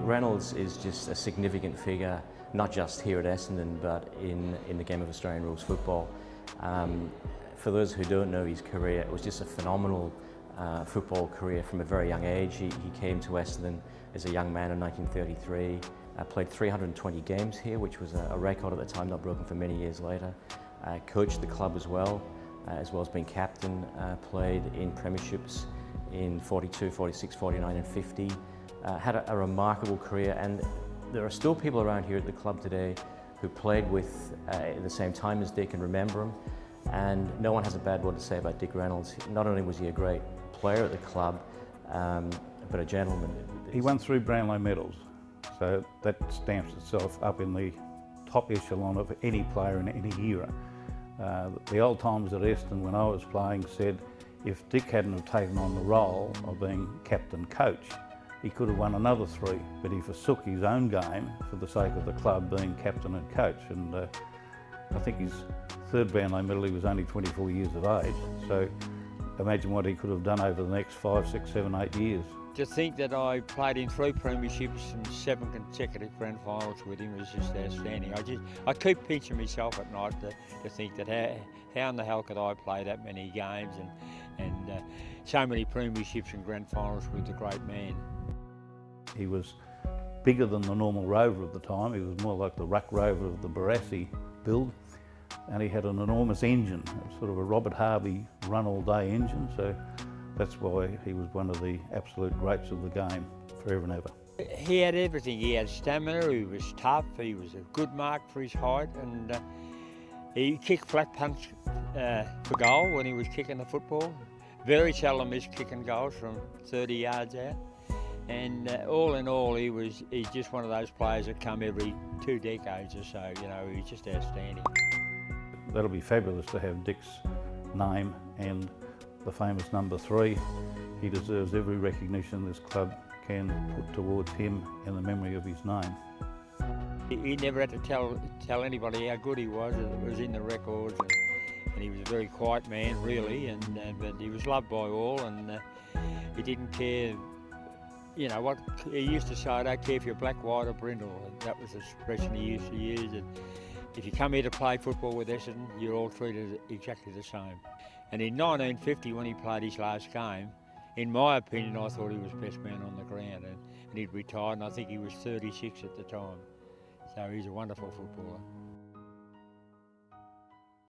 Reynolds is just a significant figure, not just here at Essendon, but in the game of Australian rules football. For those who don't know his career, it was just a phenomenal football career from a very young age. He came to Essendon as a young man in 1933, played 320 games here, which was a record at the time, not broken for many years later. Coached the club as well as being captain, played in premierships in 42, 46, 49 and 50. Had a remarkable career, and there are still people around here at the club today who played with at the same time as Dick and remember him, and no one has a bad word to say about Dick Reynolds. Not only was he a great player at the club, but a gentleman. He won 3 Brownlow medals, so that stamps itself up in the top echelon of any player in any era. The old timers at Essendon when I was playing said if Dick hadn't have taken on the role of being captain coach, he could have won another 3, but he forsook his own game for the sake of the club being captain and coach. And I think his 3rd Brownlow medal, he was only 24 years of age. So imagine what he could have done over the next 5, 6, 7, 8 years. To think that I played in 3 premierships and 7 consecutive grand finals with him is just outstanding. I keep pinching myself at night to think that how in the hell could I play that many games and so many premierships and grand finals with the great man. He was bigger than the normal rover of the time. He was more like the ruck rover of the Barassi build, and he had an enormous engine, sort of a Robert Harvey run-all-day engine, so that's why he was one of the absolute greats of the game forever and ever. He had everything. He had stamina, he was tough, he was a good mark for his height, and he kicked flat punch for goal when he was kicking the football. Very seldom missed kicking goals from 30 yards out. And all in all, he's just one of those players that come every 2 decades or so. You know, he's just outstanding. That'll be fabulous to have Dick's name and the famous number 3. He deserves every recognition this club can put towards him and the memory of his name. He never had to tell anybody how good he was. It was in the records, and he was a very quiet man, really. But he was loved by all, and he didn't care. You know what he used to say, I don't care if you're black, white or brindle. And that was the expression he used to use. And if you come here to play football with Essendon, you're all treated exactly the same. And in 1950, when he played his last game, in my opinion, I thought he was best man on the ground. And he'd retired, and I think he was 36 at the time. So he's a wonderful footballer.